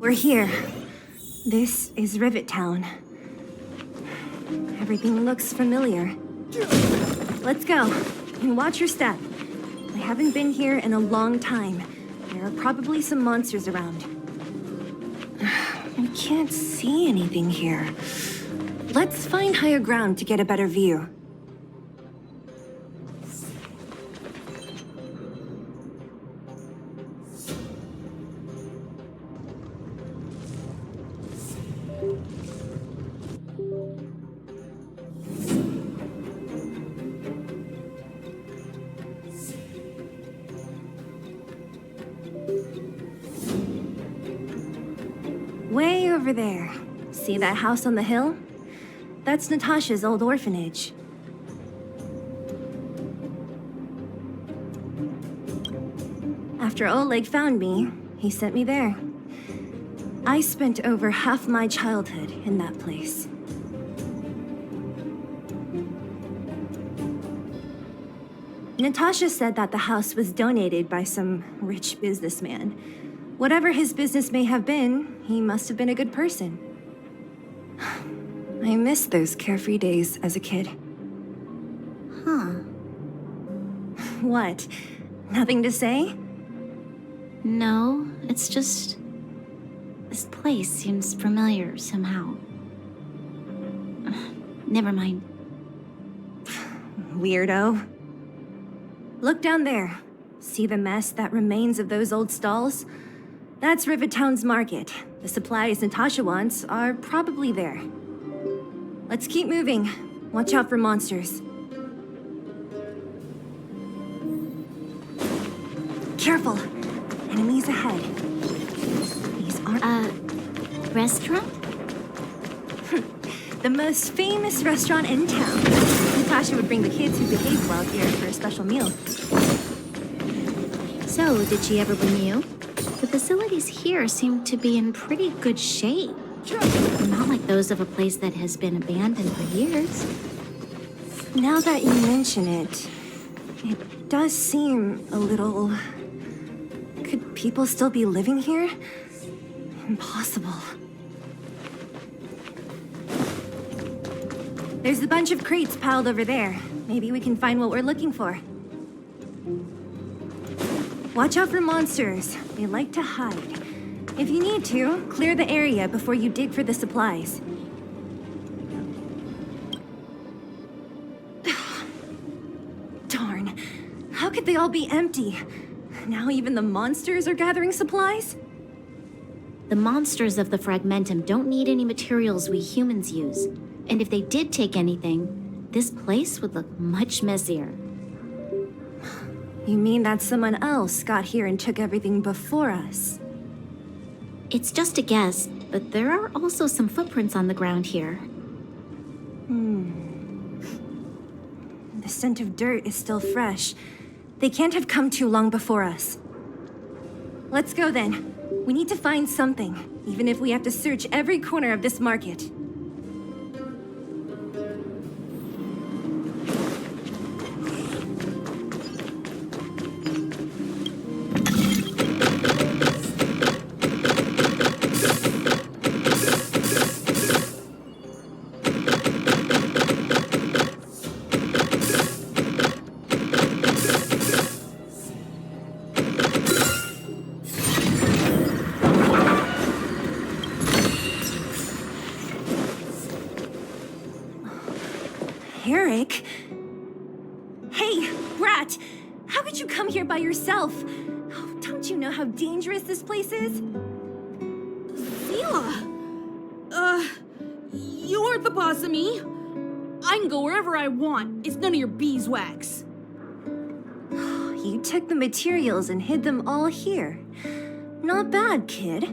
We're here. This is Rivet Town. Everything looks familiar. Let's go. And watch your step. I haven't been here in a long time. There are probably some monsters around. I can't see anything here. Let's find higher ground to get a better view. Way over there. See that house on the hill? That's Natasha's old orphanage. After Oleg found me, he sent me there. I spent over half my childhood in that place. Natasha said that the house was donated by some rich businessman. Whatever his business may have been, he must have been a good person. I miss those carefree days as a kid. Huh. What? Nothing to say? No, it's just... this place seems familiar somehow. Never mind. Weirdo. Look down there. See the mess that remains of those old stalls? That's Rivet Town's market. The supplies Natasha wants are probably there. Let's keep moving. Watch out for monsters. Careful! Enemies ahead. These aren't... Restaurant? The most famous restaurant in town. Natasha would bring the kids who behave well here for a special meal. So, did she ever bring you? The facilities here seem to be in pretty good shape. Not like those of a place that has been abandoned for years. Now that you mention it, it does seem a little... Could people still be living here? Impossible. There's a bunch of crates piled over there. Maybe we can find what we're looking for. Watch out for monsters. They like to hide. If you need to, clear the area before you dig for the supplies. Darn. How could they all be empty? Now even the monsters are gathering supplies? The monsters of the Fragmentum don't need any materials we humans use. And if they did take anything, this place would look much messier. You mean that someone else got here and took everything before us? It's just a guess, but there are also some footprints on the ground here. The scent of dirt is still fresh. They can't have come too long before us. Let's go then. We need to find something, even if we have to search every corner of this market. Eric? Hey, Brat! How could you come here by yourself? Oh, don't you know how dangerous this place is? Mila! You aren't the boss of me. I can go wherever I want. It's none of your beeswax. You took the materials and hid them all here. Not bad, kid.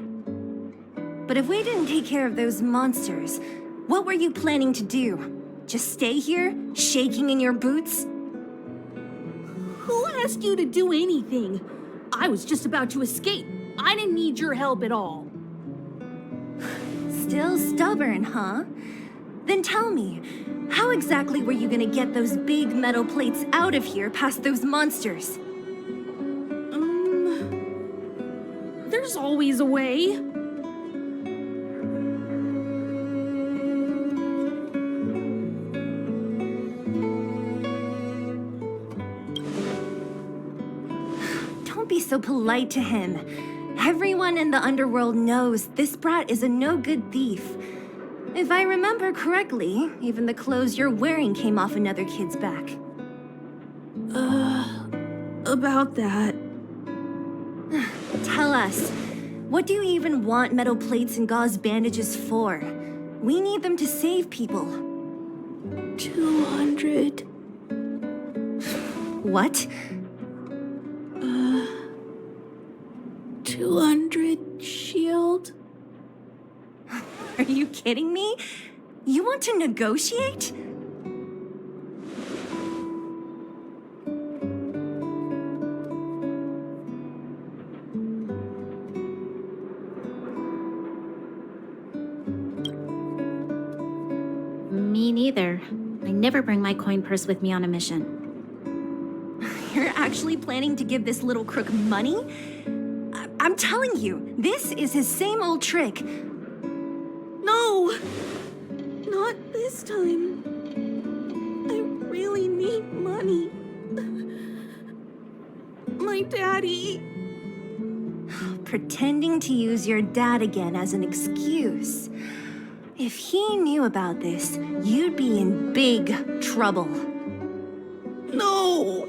But if we didn't take care of those monsters, what were you planning to do? Just stay here, shaking in your boots? Who asked you to do anything? I was just about to escape. I didn't need your help at all. Still stubborn, huh? Then tell me, how exactly were you gonna get those big metal plates out of here past those monsters? There's always a way. so polite to him. Everyone in the underworld knows this brat is a no-good thief. If I remember correctly, even the clothes you're wearing came off another kid's back. About that. Tell us, what do you even want metal plates and gauze bandages for? We need them to save people. 200. What? 200 shield? Are you kidding me? You want to negotiate? Me neither. I never bring my coin purse with me on a mission. You're actually planning to give this little crook money? I'm telling you, this is his same old trick. No! Not this time. I really need money. My daddy. Pretending to use your dad again as an excuse. If he knew about this, you'd be in big trouble. No!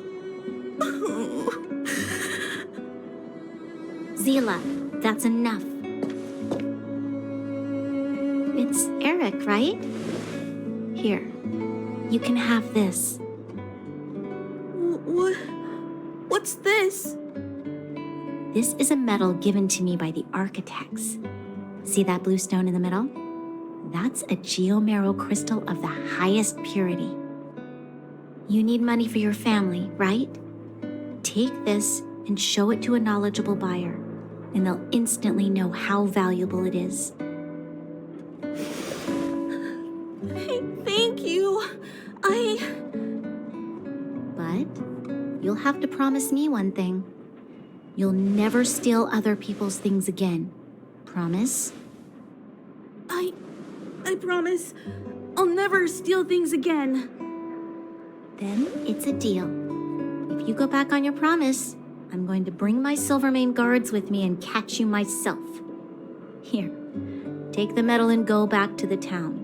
Zila, that's enough. It's Eric, right? Here, you can have this. What's this? This is a medal given to me by the architects. See that blue stone in the middle? That's a geomarrow crystal of the highest purity. You need money for your family, right? Take this and show it to a knowledgeable buyer, and they'll instantly know how valuable it is. Thank you. But you'll have to promise me one thing. You'll never steal other people's things again. Promise? I promise. I'll never steal things again. Then it's a deal. If you go back on your promise, I'm going to bring my Silvermane guards with me and catch you myself. Here, take the medal and go back to the town.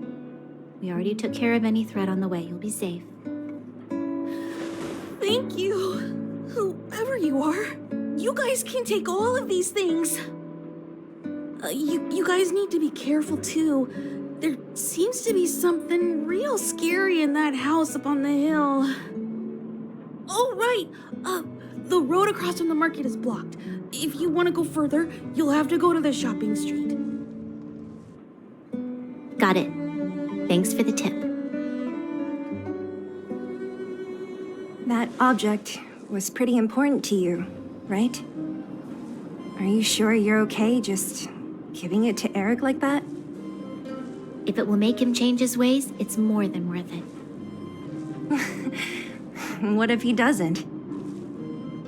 We already took care of any threat on the way. You'll be safe. Thank you. Whoever you are, you guys can take all of these things. You guys need to be careful too. There seems to be something real scary in that house up on the hill. Oh, right. The road across from the market is blocked. If you want to go further, you'll have to go to the shopping street. Got it. Thanks for the tip. That object was pretty important to you, right? Are you sure you're okay just giving it to Eric like that? If it will make him change his ways, it's more than worth it. What if he doesn't?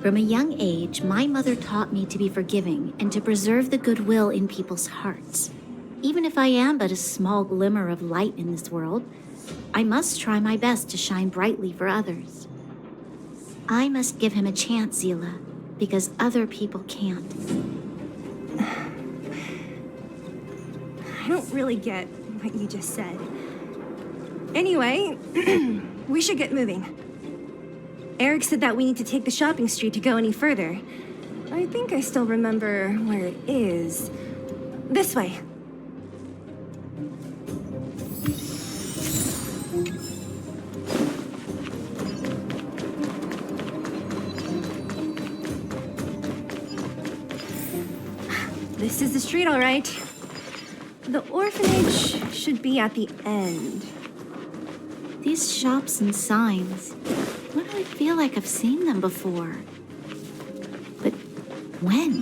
From a young age, my mother taught me to be forgiving and to preserve the goodwill in people's hearts. Even if I am but a small glimmer of light in this world, I must try my best to shine brightly for others. I must give him a chance, Zila, because other people can't. I don't really get what you just said. Anyway, we should get moving. Eric said that we need to take the shopping street to go any further. I think I still remember where it is. This way. This is the street, all right. The orphanage should be at the end. These shops and signs, why do I feel like I've seen them before? But when?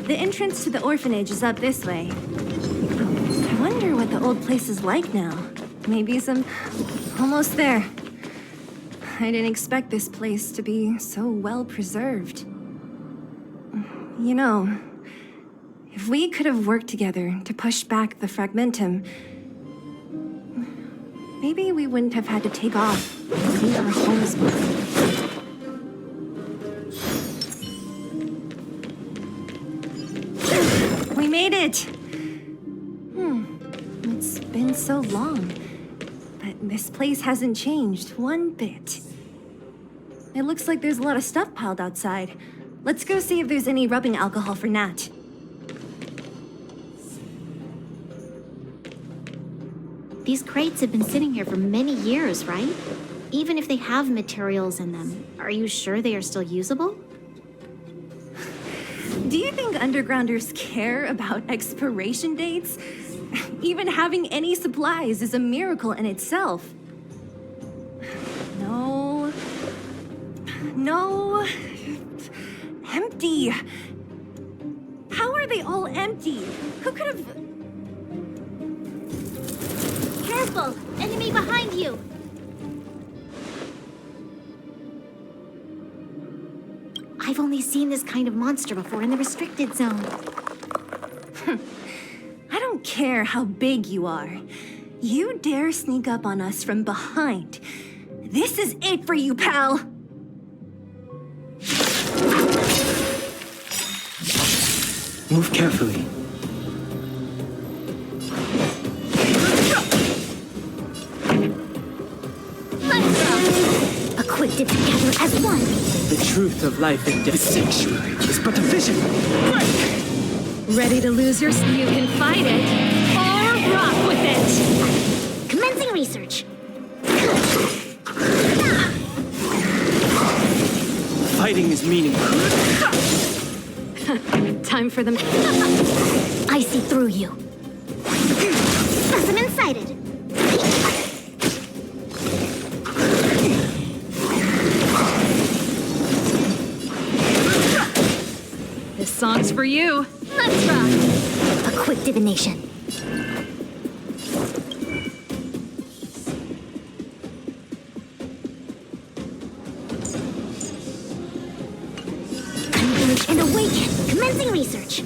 The entrance to the orphanage is up this way. I wonder what the old place is like now. Maybe some... Almost there. I didn't expect this place to be so well preserved. You know, if we could have worked together to push back the Fragmentum, maybe we wouldn't have had to take off and leave our homes behind. We made it! It's been so long, but this place hasn't changed one bit. It looks like there's a lot of stuff piled outside. Let's go see if there's any rubbing alcohol for Nat. These crates have been sitting here for many years, right? Even if they have materials in them, are you sure they are still usable? Do you think undergrounders care about expiration dates? Even having any supplies is a miracle in itself. No. No. Empty. How are they all empty? Who could have... Careful! Enemy behind you! I've only seen this kind of monster before in the restricted zone. I don't care how big you are. You dare sneak up on us from behind. This is it for you, pal! Move carefully. Equipped together as one. The truth of life and death. The sanctuary is but a vision. Break! Ready to lose your... You can fight it, or rock with it! Commencing research. Fighting is meaningless. Time for them... I see through you. Specimen sighted. This song's for you. Let's rock. A quick divination. Converge and awaken. Commencing research.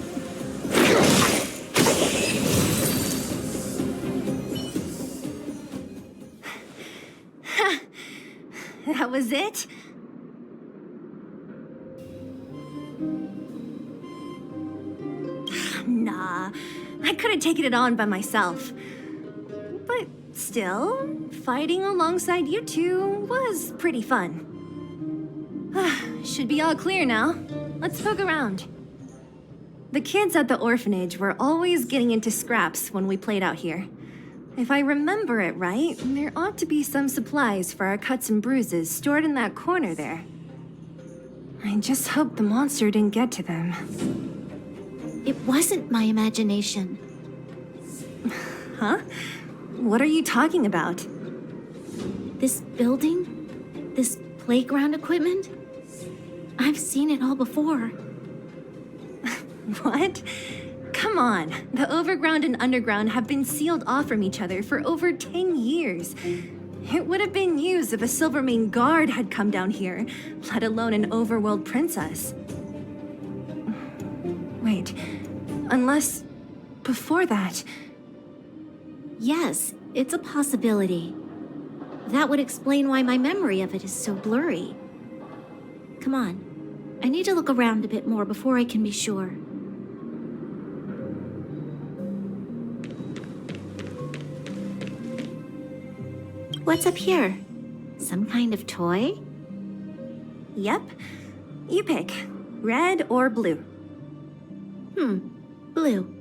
That was it? Nah, I could have taken it on by myself. But still, fighting alongside you two was pretty fun. Should be all clear now. Let's poke around. The kids at the orphanage were always getting into scraps when we played out here. If I remember it right, there ought to be some supplies for our cuts and bruises stored in that corner there. I just hope the monster didn't get to them. It wasn't my imagination. Huh? What are you talking about? This building? This playground equipment? I've seen it all before. What? Come on. The overground and underground have been sealed off from each other for over 10 years. It would have been used if a Silvermane guard had come down here, let alone an overworld princess. Wait, unless before that... Yes, it's a possibility. That would explain why my memory of it is so blurry. Come on. I need to look around a bit more before I can be sure. What's up here? Some kind of toy? Yep. You pick. Red or blue. Blue.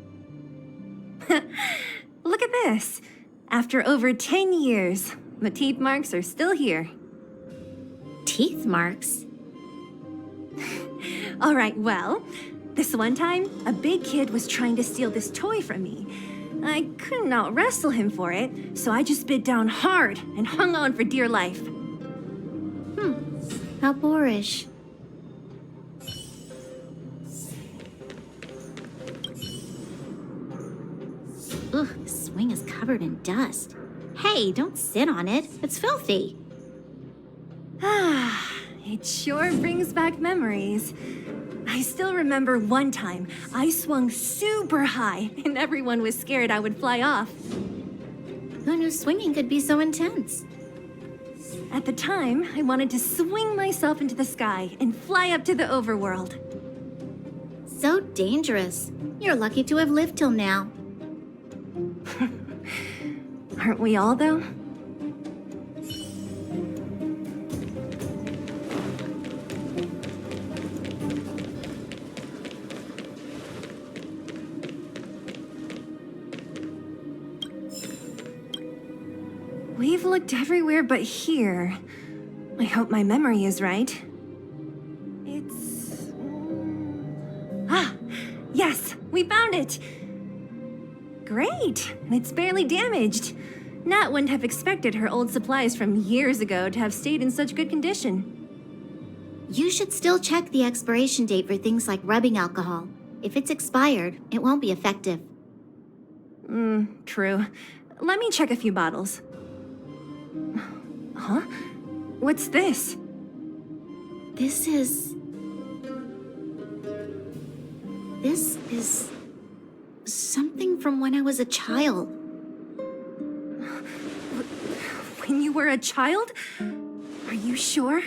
Look at this. After over 10 years, the teeth marks are still here. Teeth marks? All right, well, this one time, a big kid was trying to steal this toy from me. I couldn't out-wrestle him for it, so I just bit down hard and hung on for dear life. How boorish. Ugh, the swing is covered in dust. Hey, don't sit on it. It's filthy. Ah, it sure brings back memories. I still remember one time I swung super high and everyone was scared I would fly off. Who knew swinging could be so intense? At the time, I wanted to swing myself into the sky and fly up to the overworld. So dangerous. You're lucky to have lived till now. Aren't we all, though? We've looked everywhere but here. I hope my memory is right. It's... Ah! Yes! We found it! Great! And it's barely damaged. Nat wouldn't have expected her old supplies from years ago to have stayed in such good condition. You should still check the expiration date for things like rubbing alcohol. If it's expired, it won't be effective. True. Let me check a few bottles. Huh? What's this? This is something from when I was a child. When you were a child? Are you sure?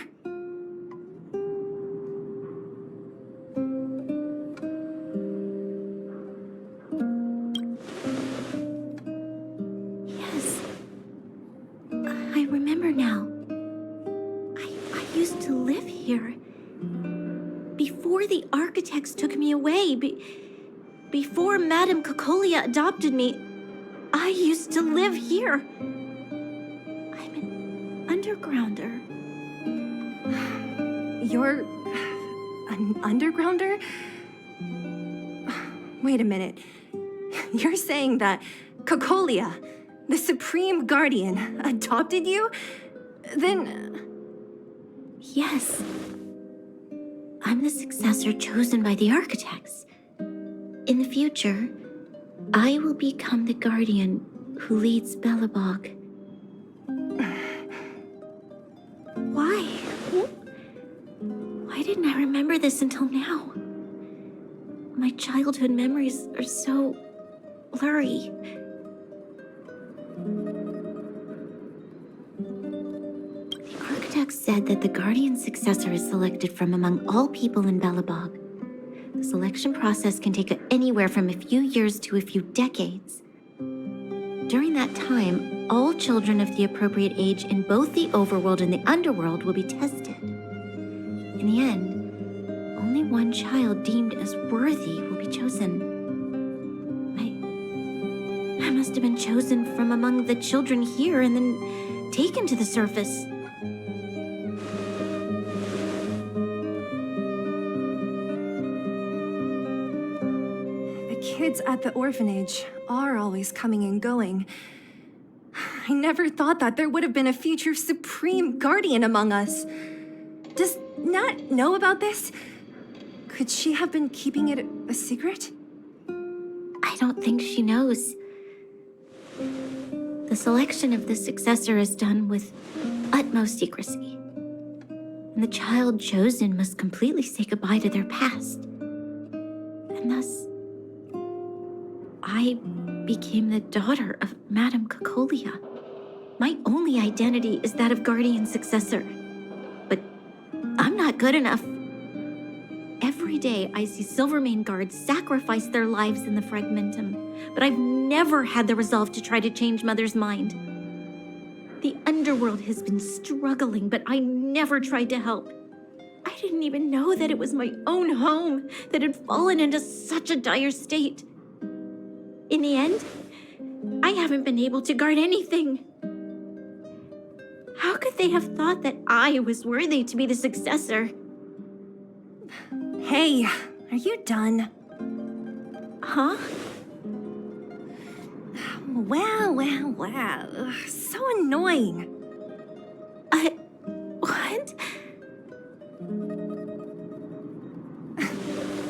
Yes. I remember now. I used to live here. Before the architects took me away, before Madame Cocolia adopted me, I used to live here. I'm an undergrounder. You're an undergrounder? Wait a minute. You're saying that Cocolia, the Supreme Guardian, adopted you? Then... Yes. I'm the successor chosen by the architects. In the future, I will become the guardian who leads Belobog. Why? Why didn't I remember this until now? My childhood memories are so blurry. The architects said that the guardian's successor is selected from among all people in Belobog. The selection process can take anywhere from a few years to a few decades. During that time, all children of the appropriate age in both the overworld and the underworld will be tested. In the end, only one child deemed as worthy will be chosen. I must have been chosen from among the children here and then taken to the surface. Kids at the orphanage are always coming and going. I never thought that there would have been a future Supreme Guardian among us. Does Nat know about this? Could she have been keeping it a secret? I don't think she knows. The selection of the successor is done with utmost secrecy. And the child chosen must completely say goodbye to their past. And thus, I became the daughter of Madame Cocolia. My only identity is that of guardian successor. But I'm not good enough. Every day I see Silvermane guards sacrifice their lives in the Fragmentum, but I've never had the resolve to try to change Mother's mind. The underworld has been struggling, but I never tried to help. I didn't even know that it was my own home that had fallen into such a dire state. In the end, I haven't been able to guard anything. How could they have thought that I was worthy to be the successor? Hey, are you done? Huh? Wow. So annoying. What?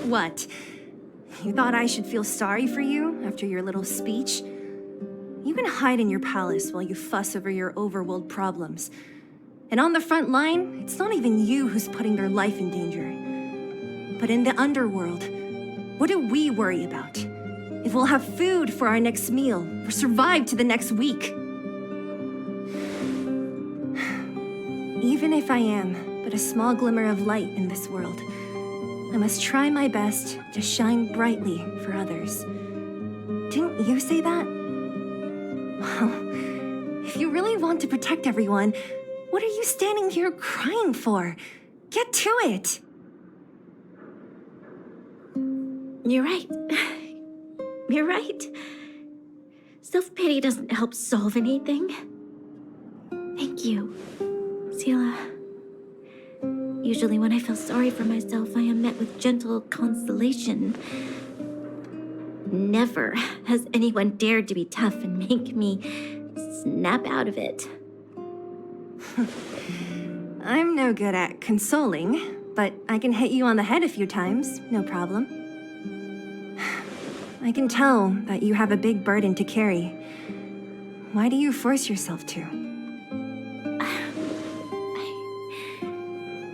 What? You thought I should feel sorry for you after your little speech? You can hide in your palace while you fuss over your overworld problems. And on the front line, it's not even you who's putting their life in danger. But in the underworld, what do we worry about? If we'll have food for our next meal, or survive to the next week. Even if I am but a small glimmer of light in this world, I must try my best to shine brightly for others. Didn't you say that? Well, if you really want to protect everyone, what are you standing here crying for? Get to it! You're right. You're right. Self-pity doesn't help solve anything. Thank you, Sela. Usually when I feel sorry for myself, I am met with gentle consolation. Never has anyone dared to be tough and make me snap out of it. I'm no good at consoling, but I can hit you on the head a few times, no problem. I can tell that you have a big burden to carry. Why do you force yourself to?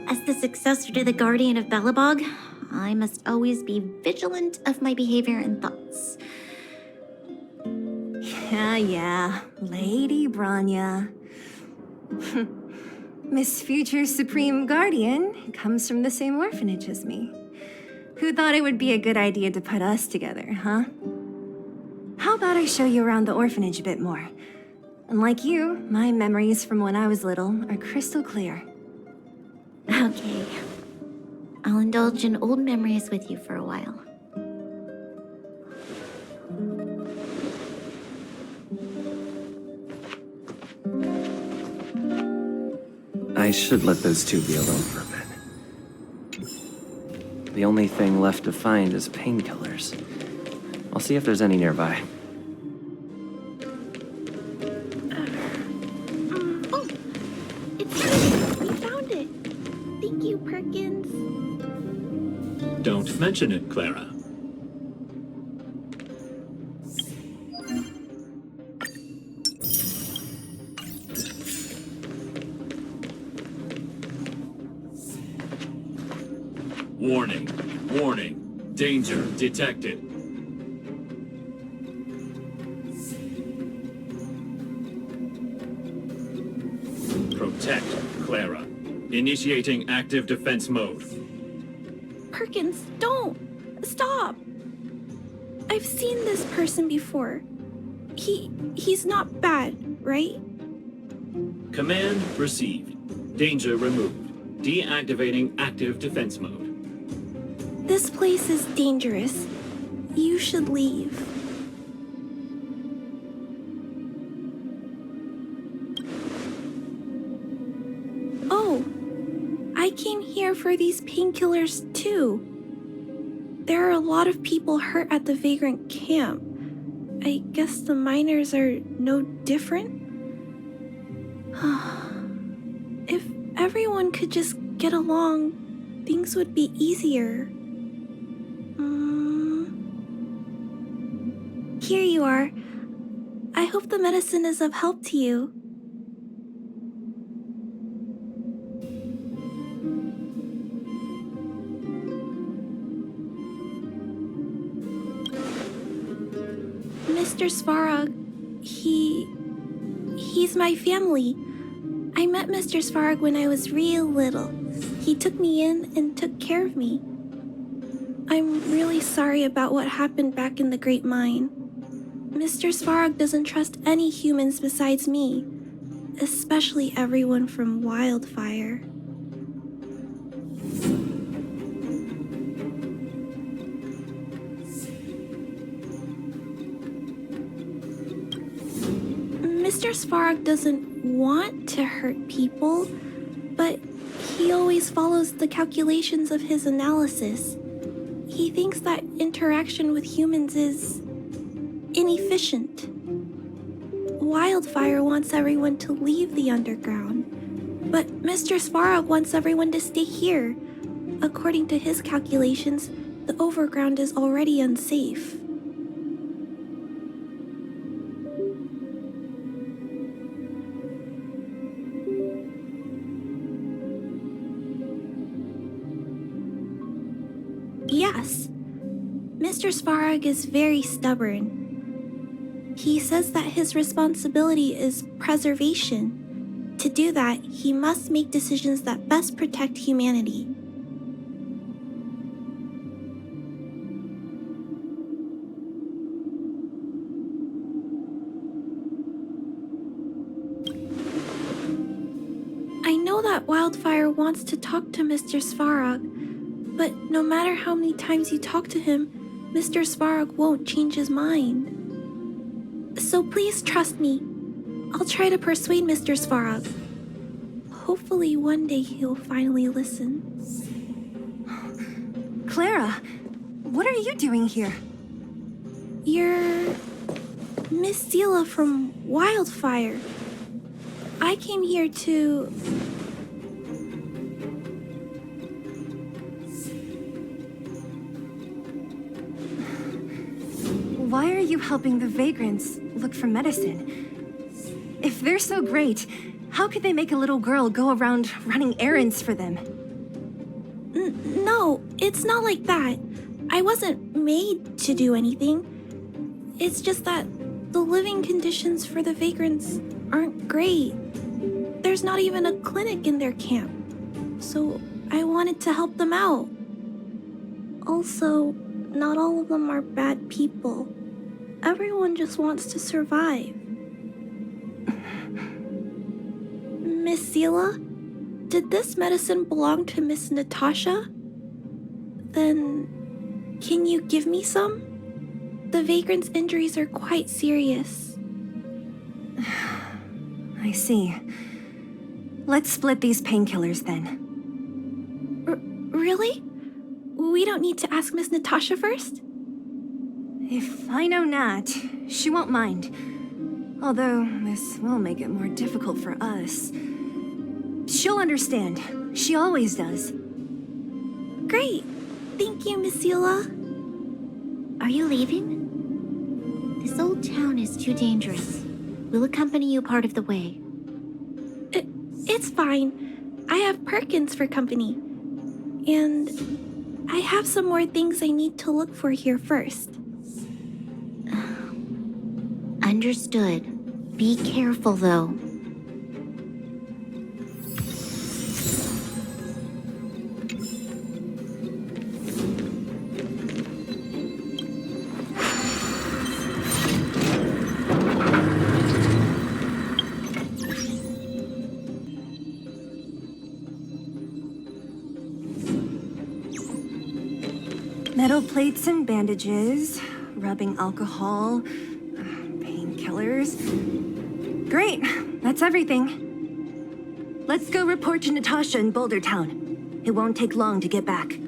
As the successor to the Guardian of Belobog, I must always be vigilant of my behavior and thoughts. Yeah, Lady Branya. Miss Future Supreme Guardian comes from the same orphanage as me. Who thought it would be a good idea to put us together, huh? How about I show you around the orphanage a bit more? Unlike you, my memories from when I was little are crystal clear. Okay. I'll indulge in old memories with you for a while. I should let those two be alone for a bit. The only thing left to find is painkillers. I'll see if there's any nearby. Oh, it's here. We found it. Thank you, Perkins. Don't mention it, Clara. Warning, warning, danger detected. Protect, Clara. Initiating active defense mode. Perkins, don't! Stop! I've seen this person before. He's not bad, right? Command received. Danger removed. Deactivating active defense mode. This place is dangerous. You should leave. Oh, I came here for these painkillers too. There are a lot of people hurt at the Vagrant camp. I guess the miners are no different? If everyone could just get along, things would be easier. Here you are. I hope the medicine is of help to you. Mr. Svarog, he's my family. I met Mr. Svarog when I was real little. He took me in and took care of me. I'm really sorry about what happened back in the Great Mine. Mr. Svarog doesn't trust any humans besides me, especially everyone from Wildfire. Mr. Svarog doesn't want to hurt people, but he always follows the calculations of his analysis. He thinks that interaction with humans is inefficient. Wildfire wants everyone to leave the underground, but Mr. Svarog wants everyone to stay here. According to his calculations, the overground is already unsafe. Yes, Mr. Svarog is very stubborn. He says that his responsibility is preservation. To do that, he must make decisions that best protect humanity. I know that Wildfire wants to talk to Mr. Svarog, but no matter how many times you talk to him, Mr. Svarog won't change his mind. So please trust me. I'll try to persuade Mr. Svarog. Hopefully one day he'll finally listen. Clara, what are you doing here? You're Miss Zila from Wildfire. I came here to... Why are you helping the vagrants look for medicine? If they're so great, how could they make a little girl go around running errands for them? No, it's not like that. I wasn't made to do anything. It's just that the living conditions for the vagrants aren't great. There's not even a clinic in their camp. So I wanted to help them out. Also, not all of them are bad people. Everyone just wants to survive. Miss Zila, did this medicine belong to Miss Natasha? Then, can you give me some? The vagrant's injuries are quite serious. I see. Let's split these painkillers then. Really? We don't need to ask Miss Natasha first? If I know Nat, she won't mind. Although, this will make it more difficult for us. She'll understand. She always does. Great. Thank you, Miss Zila. Are you leaving? This old town is too dangerous. We'll accompany you part of the way. It's fine. I have Perkins for company. And I have some more things I need to look for here first. Understood. Be careful, though. Metal plates and bandages, rubbing alcohol, painkillers. Great, that's everything. Let's go report to Natasha in Boulder Town. It won't take long to get back.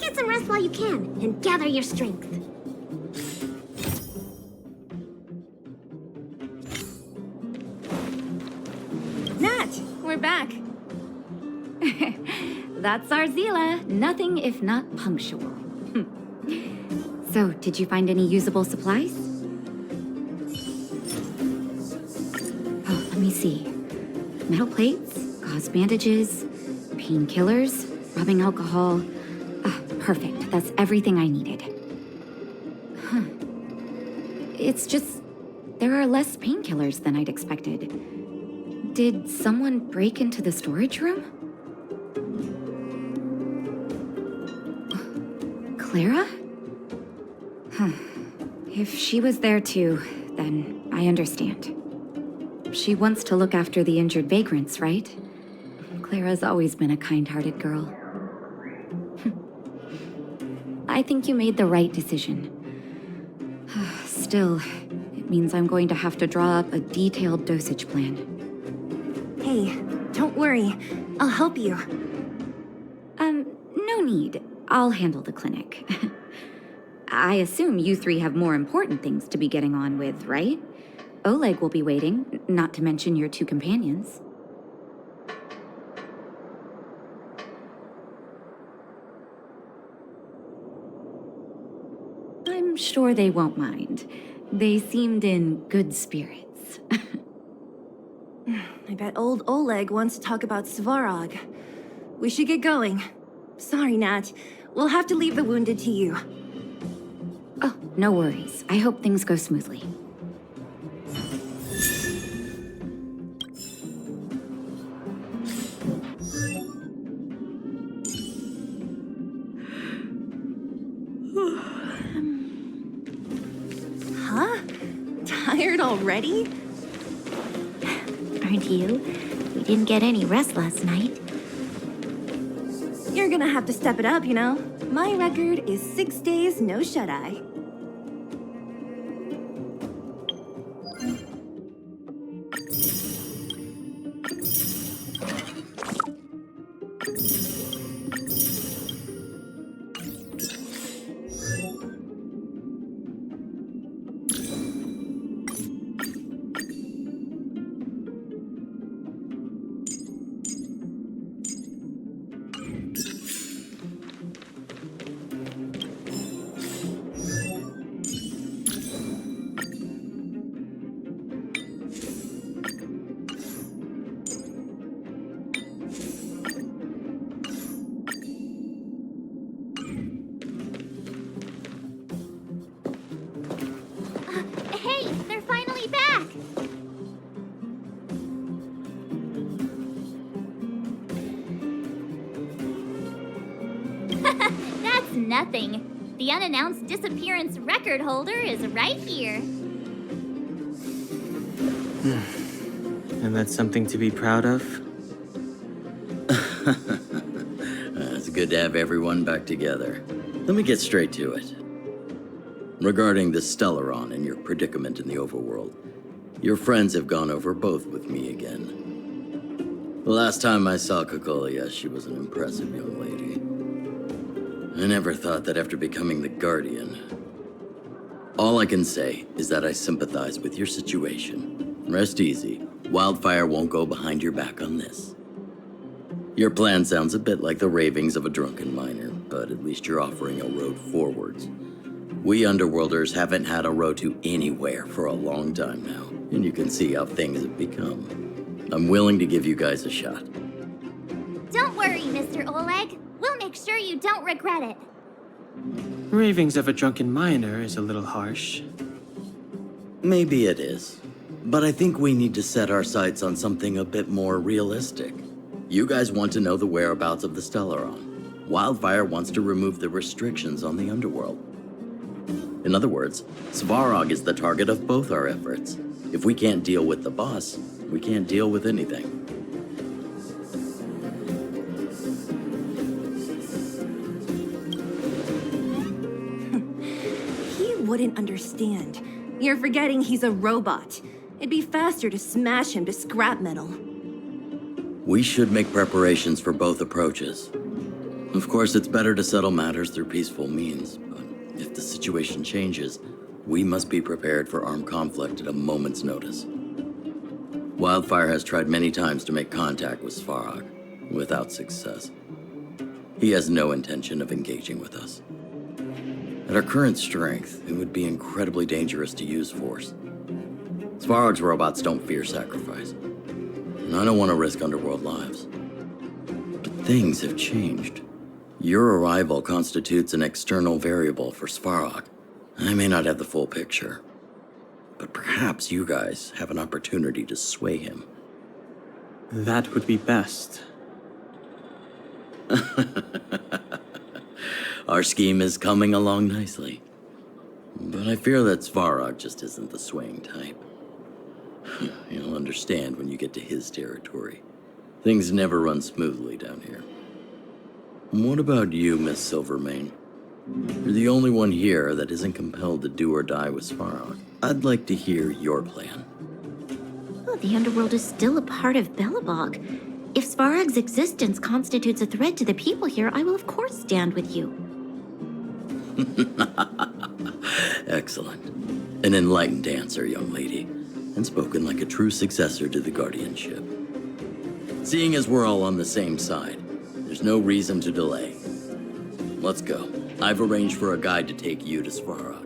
Get some rest while you can, and gather your strength. Nat, we're back. That's our Zila. Nothing if not punctual. So, did you find any usable supplies? Oh, let me see. Metal plates, gauze bandages, painkillers, rubbing alcohol. Ah, perfect. That's everything I needed. Huh. It's just, there are less painkillers than I'd expected. Did someone break into the storage room? Clara? Huh. If she was there too, then I understand. She wants to look after the injured vagrants, right? Clara's always been a kind-hearted girl. I think you made the right decision. Still, it means I'm going to have to draw up a detailed dosage plan. Hey, don't worry. I'll help you. No need. I'll handle the clinic. I assume you three have more important things to be getting on with, right? Oleg will be waiting, not to mention your two companions. I'm sure they won't mind. They seemed in good spirits. I bet old Oleg wants to talk about Svarog. We should get going. Sorry, Nat. We'll have to leave the wounded to you. Oh, no worries. I hope things go smoothly. Huh? Tired already? Aren't you? We didn't get any rest last night. You're gonna have to step it up, you know? My record is 6 days, no shut-eye. Hey, they're finally back! That's nothing. The unannounced disappearance record holder is right here. And that's something to be proud of? It's good to have everyone back together. Let me get straight to it. Regarding the Stellaron and your predicament in the overworld, your friends have gone over both with me again. The last time I saw Kokolia, she was an impressive young lady. I never thought that after becoming the Guardian. All I can say is that I sympathize with your situation. Rest easy. Wildfire won't go behind your back on this. Your plan sounds a bit like the ravings of a drunken miner, but at least you're offering a road forwards. We Underworlders haven't had a road to anywhere for a long time now, and you can see how things have become. I'm willing to give you guys a shot. Don't worry, Mr. Oleg. We'll make sure you don't regret it. Ravings of a drunken miner is a little harsh. Maybe it is, but I think we need to set our sights on something a bit more realistic. You guys want to know the whereabouts of the Stellaron. Wildfire wants to remove the restrictions on the Underworld. In other words, Svarog is the target of both our efforts. If we can't deal with the boss, we can't deal with anything. He wouldn't understand. You're forgetting he's a robot. It'd be faster to smash him to scrap metal. We should make preparations for both approaches. Of course, it's better to settle matters through peaceful means, but if the situation changes, we must be prepared for armed conflict at a moment's notice. Wildfire has tried many times to make contact with Svarog, without success. He has no intention of engaging with us. At our current strength, it would be incredibly dangerous to use force. Svarog's robots don't fear sacrifice, and I don't want to risk Underworld lives. But things have changed. Your arrival constitutes an external variable for Svarog. I may not have the full picture, but perhaps you guys have an opportunity to sway him. That would be best. Our scheme is coming along nicely. But I fear that Svarog just isn't the swaying type. You'll understand when you get to his territory. Things never run smoothly down here. What about you, Miss Silvermane? You're the only one here that isn't compelled to do or die with Svarog. I'd like to hear your plan. Oh, the Underworld is still a part of Belobog. If Svarog's existence constitutes a threat to the people here, I will of course stand with you. Excellent. An enlightened answer, young lady, and spoken like a true successor to the Guardianship. Seeing as we're all on the same side, there's no reason to delay. Let's go. I've arranged for a guide to take you to Svarog.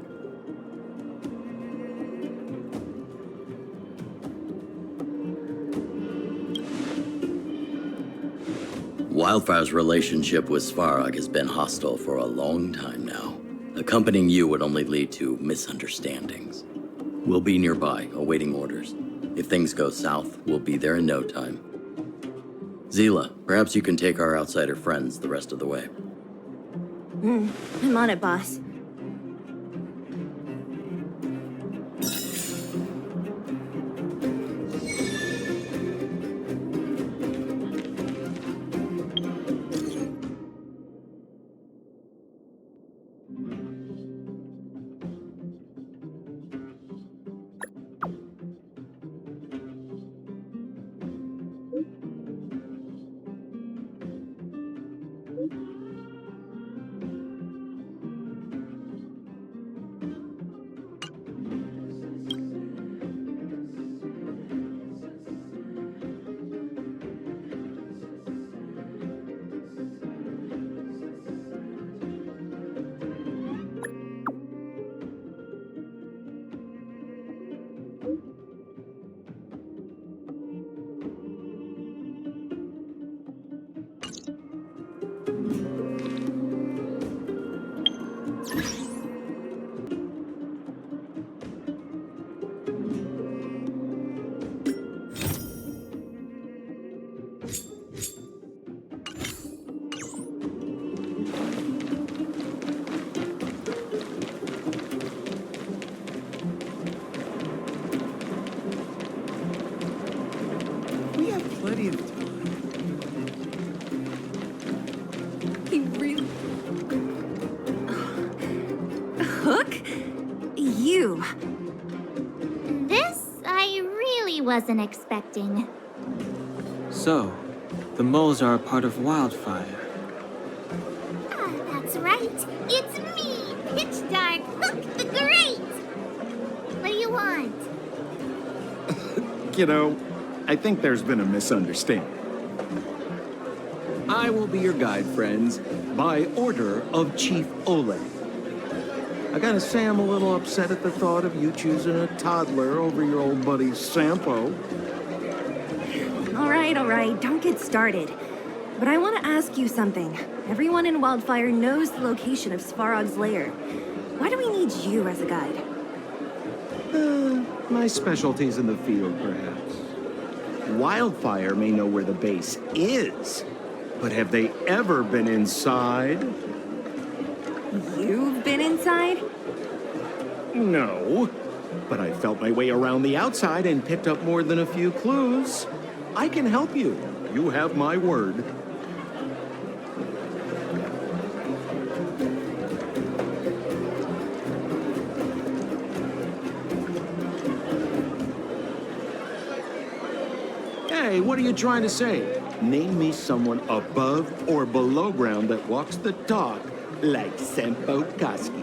Wildfire's relationship with Svarog has been hostile for a long time now. Accompanying you would only lead to misunderstandings. We'll be nearby, awaiting orders. If things go south, we'll be there in no time. Zila, perhaps you can take our outsider friends the rest of the way. I'm on it, boss. We have plenty of time. He really... Hook? You. This I really wasn't expecting. So, the moles are a part of Wildfire. Ah, that's right. It's me, Pitch Dark Hook the Great. What do you want? Kiddo, I think there's been a misunderstanding. I will be your guide, friends, by order of Chief Oleg. I gotta say I'm a little upset at the thought of you choosing a toddler over your old buddy Sampo. All right, don't get started. But I want to ask you something. Everyone in Wildfire knows the location of Svarog's lair. Why do we need you as a guide? My specialty's in the field, perhaps. Wildfire may know where the base is, but have they ever been inside? You've been inside? No, but I felt my way around the outside and picked up more than a few clues. I can help you. You have my word. Hey, what are you trying to say? Name me someone above or below ground that walks the talk like Sempo Koski.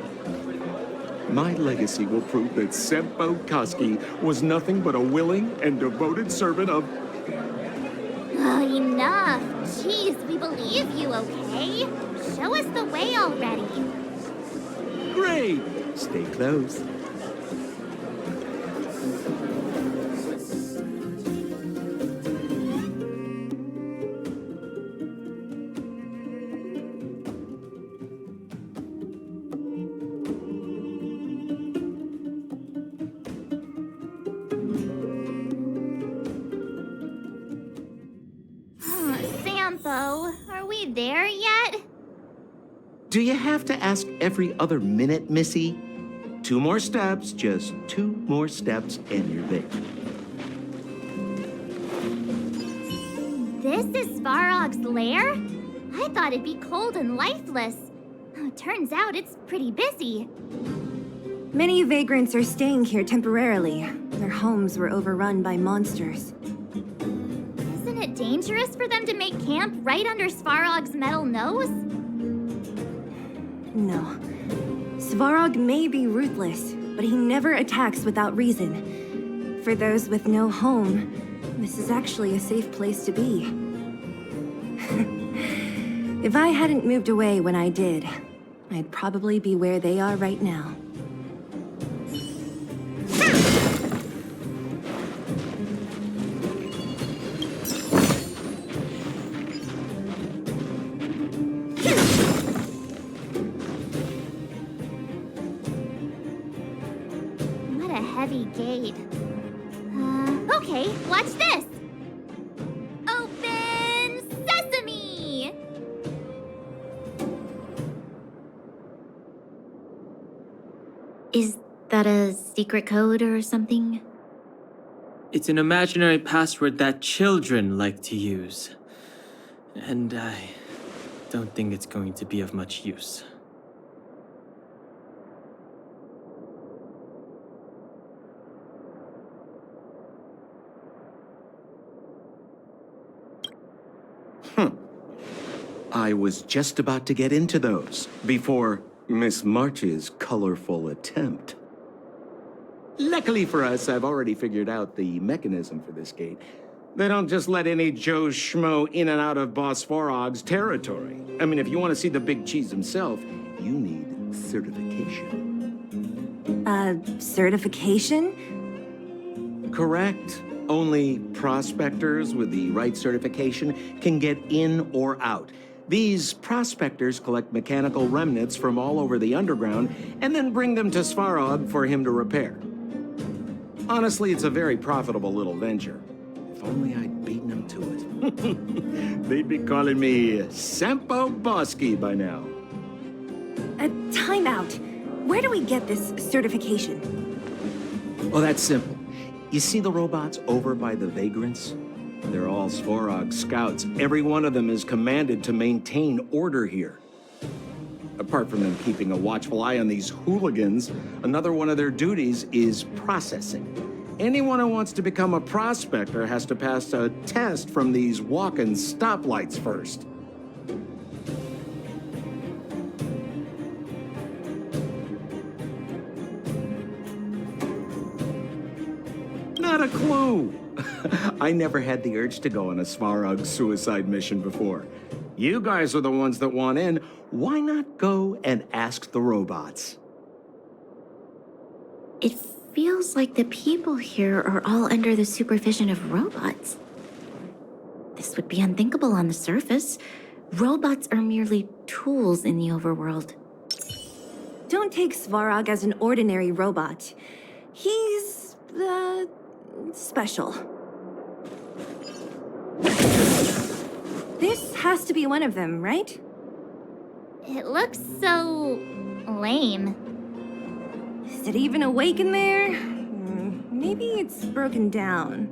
My legacy will prove that Sempo Koski was nothing but a willing and devoted servant of... Oh, enough. Jeez, we believe you, okay? Show us the way already. Great! Stay close. Sampo, are we there yet? Do you have to ask every other minute, Missy? 2 more steps, just 2 more steps, and you're there. This is Svarog's lair? I thought it'd be cold and lifeless. Turns out it's pretty busy. Many vagrants are staying here temporarily. Their homes were overrun by monsters. Isn't it dangerous for them to make camp right under Svarog's metal nose? No. Svarog may be ruthless, but he never attacks without reason. For those with no home, this is actually a safe place to be. If I hadn't moved away when I did, I'd probably be where they are right now. gate. Okay, watch this! Open sesame! Is that a secret code or something? It's an imaginary password that children like to use. And I don't think it's going to be of much use. I was just about to get into those before Miss March's colorful attempt. Luckily for us, I've already figured out the mechanism for this gate. They don't just let any Joe Schmo in and out of Boss Farog's territory. I mean, if you want to see the big cheese himself, you need certification. Certification? Correct. Only prospectors with the right certification can get in or out. These prospectors collect mechanical remnants from all over the underground and then bring them to Svarog for him to repair. Honestly, it's a very profitable little venture. If only I'd beaten them to it. They'd be calling me Sampo Bosky by now. Time out. Where do we get this certification? Oh, that's simple. You see the robots over by the vagrants? They're all Svarog scouts. Every one of them is commanded to maintain order here. Apart from them keeping a watchful eye on these hooligans, another one of their duties is processing. Anyone who wants to become a prospector has to pass a test from these walk-in stoplights first. Not a clue. I never had the urge to go on a Svarog suicide mission before. You guys are the ones that want in. Why not go and ask the robots? It feels like the people here are all under the supervision of robots. This would be unthinkable on the surface. Robots are merely tools in the overworld. Don't take Svarog as an ordinary robot. He's, special. This has to be one of them, right? It looks so lame. Is it even awake in there? Maybe it's broken down.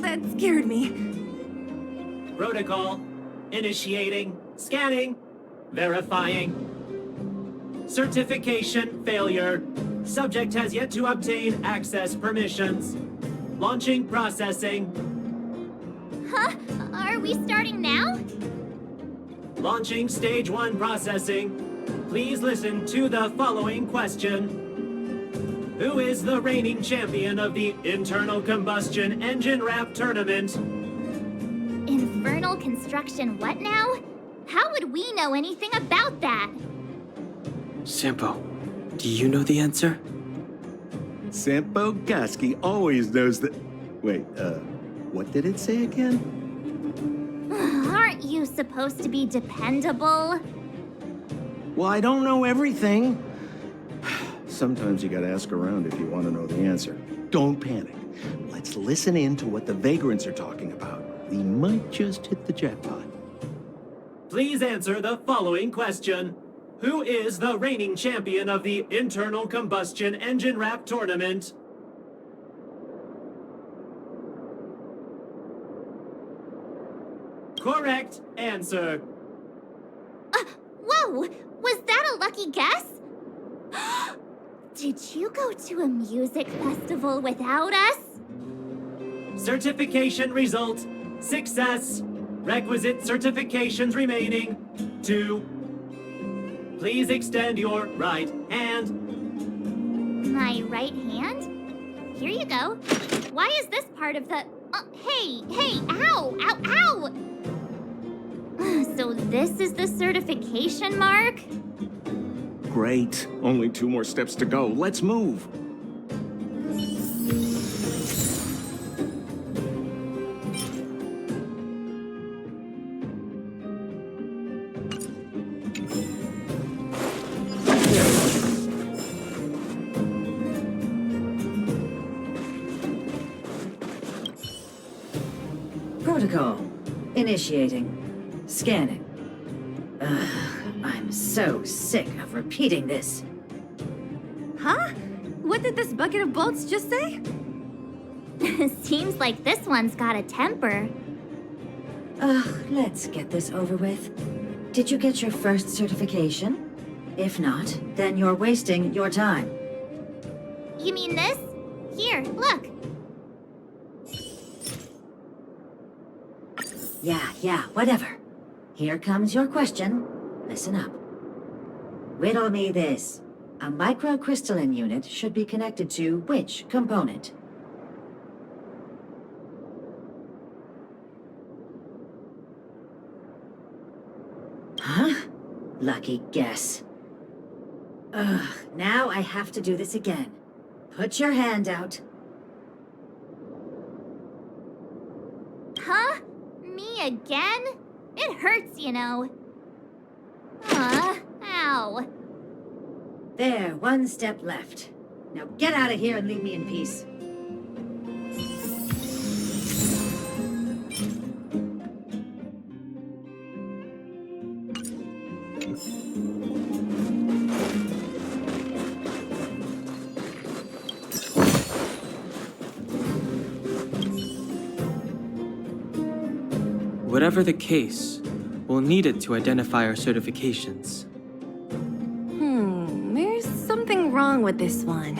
That scared me. Protocol. Initiating. Scanning. Verifying. Certification failure. Subject has yet to obtain access permissions. Launching processing. Huh? Are we starting now? Launching stage 1 processing. Please listen to the following question. Who is the reigning champion of the Internal Combustion Engine Wrap Tournament? Infernal construction what now? How would we know anything about that? Sampo, do you know the answer? Sampo Bosky always knows that... Wait, what did it say again? Aren't you supposed to be dependable? Well, I don't know everything. Sometimes you gotta ask around if you want to know the answer. Don't panic. Let's listen in to what the vagrants are talking about. We might just hit the jackpot. Please answer the following question. Who is the reigning champion of the Internal Combustion Engine Wrap Tournament? Correct answer. Whoa! Was that a lucky guess? Did you go to a music festival without us? Certification result. Success. Requisite certifications remaining. 2. Please extend your right hand. My right hand? Here you go. Why is this part of the... hey, ow, ow, ow! So this is the certification mark? Great. Only 2 more steps to go. Let's move. Protocol. Initiating. Scanning. Ugh, I'm so sick of repeating this. Huh? What did this bucket of bolts just say? Seems like this one's got a temper. Ugh, let's get this over with. Did you get your first certification? If not, then you're wasting your time. You mean this? Here, look. Yeah, whatever. Here comes your question. Listen up. Riddle me this. A microcrystalline unit should be connected to which component? Huh? Lucky guess. Ugh, now I have to do this again. Put your hand out. Huh? Me again? It hurts, you know. Ow. There, one step left. Now get out of here and leave me in peace. Whatever the case, we'll need it to identify our certifications. There's something wrong with this one.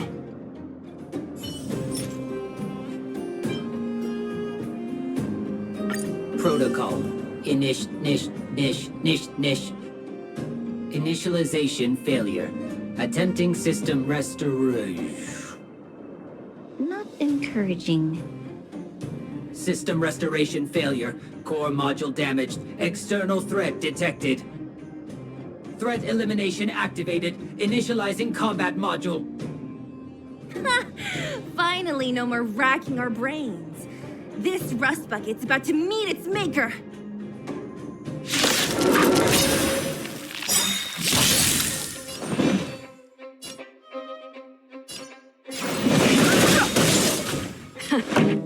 Protocol. Initialization failure. Attempting system restoration. Not encouraging. System restoration failure. Core module damaged. External threat detected. Threat elimination activated. Initializing combat module. Finally, no more racking our brains. This rust bucket's about to meet its maker.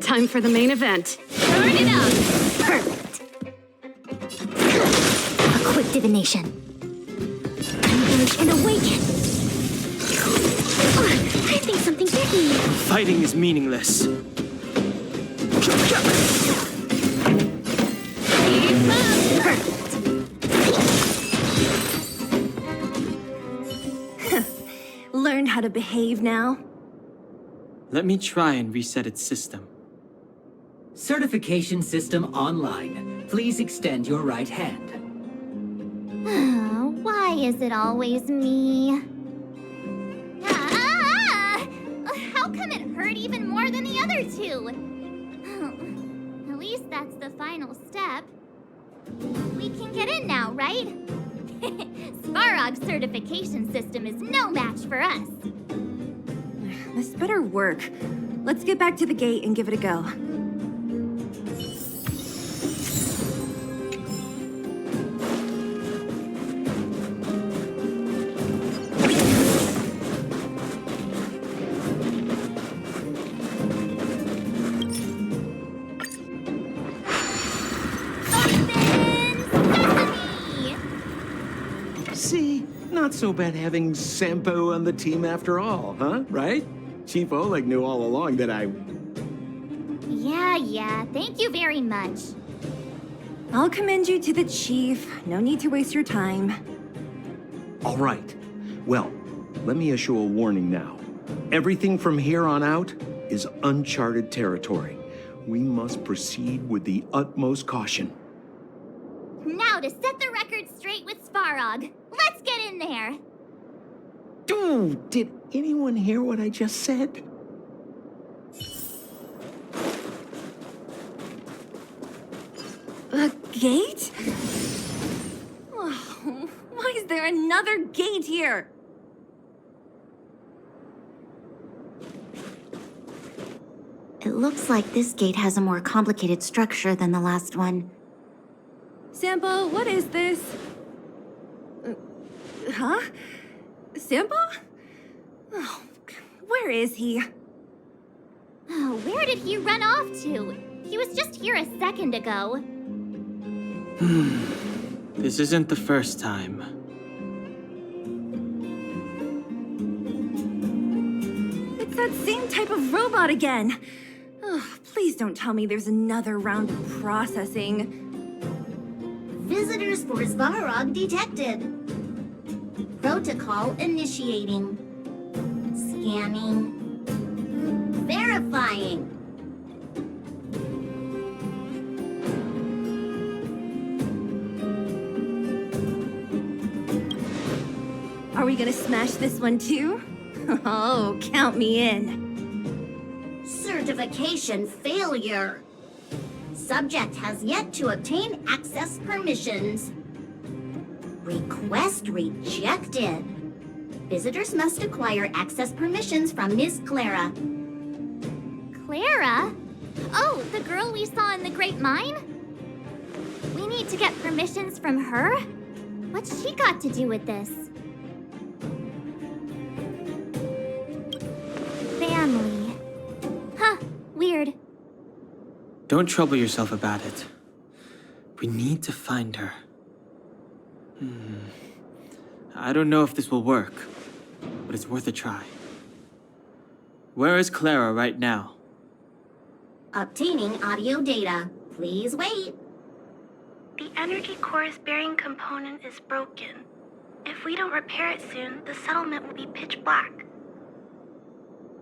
Time for the main event. Turn it up. Perfect. A quick divination. Converge and awaken. I think something bit me. Fighting is meaningless. Learned how to behave now? Let me try and reset its system. Certification system online. Please extend your right hand. Why is it always me? How come it hurt even more than the other two? At least that's the final step. We can get in now, right? Svarog's certification system is no match for us. This better work. Let's get back to the gate and give it a go. See? Not so bad having Sampo on the team after all, huh? Right? Chief Oleg knew all along that I... Yeah, thank you very much. I'll commend you to the chief. No need to waste your time. All right. Well, let me issue a warning now. Everything from here on out is uncharted territory. We must proceed with the utmost caution. Now to set the record straight with Svarog. Let's get in there. Dude, did anyone hear what I just said? A gate? Oh, why is there another gate here? It looks like this gate has a more complicated structure than the last one. Sampo, what is this? Huh? Sampo? Oh, where is he? Oh, where did he run off to? He was just here a second ago. This isn't the first time. It's that same type of robot again. Ugh, please don't tell me there's another round of processing. Visitors for Svarog detected. Protocol initiating. Scanning. Verifying. Are we gonna smash this one too? Oh, count me in. Certification failure. Subject has yet to obtain access permissions. Request rejected. Visitors must acquire access permissions from Ms. Clara. Clara? Oh, the girl we saw in the Great Mine? We need to get permissions from her? What's she got to do with this? Family. Huh, weird. Don't trouble yourself about it. We need to find her. I don't know if this will work, but it's worth a try. Where is Clara right now? Obtaining audio data. Please wait. The energy core's bearing component is broken. If we don't repair it soon, the settlement will be pitch black.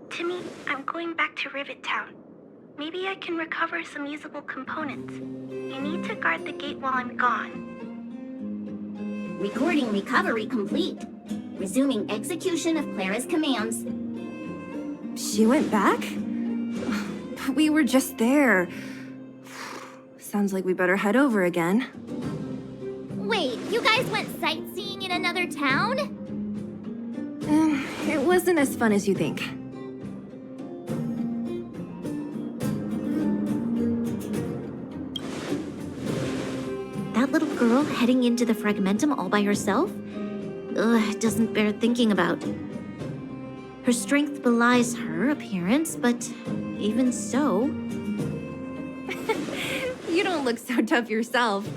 Timmy, I'm going back to Rivet Town. Maybe I can recover some usable components. You need to guard the gate while I'm gone. Recording recovery complete. Resuming execution of Clara's commands. She went back? We were just there. Sounds like we better head over again. Wait, you guys went sightseeing in another town? It wasn't as fun as you think. That little girl heading into the Fragmentum all by herself? Ugh, doesn't bear thinking about. Her strength belies her appearance, but even so... You don't look so tough yourself.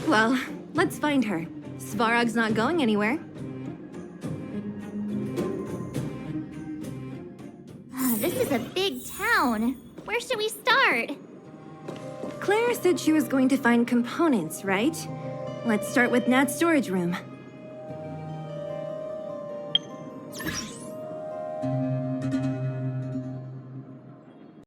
Well, let's find her. Svarog's not going anywhere. This is a big town. Where should we start? Claire said she was going to find components, right? Let's start with Nat's storage room.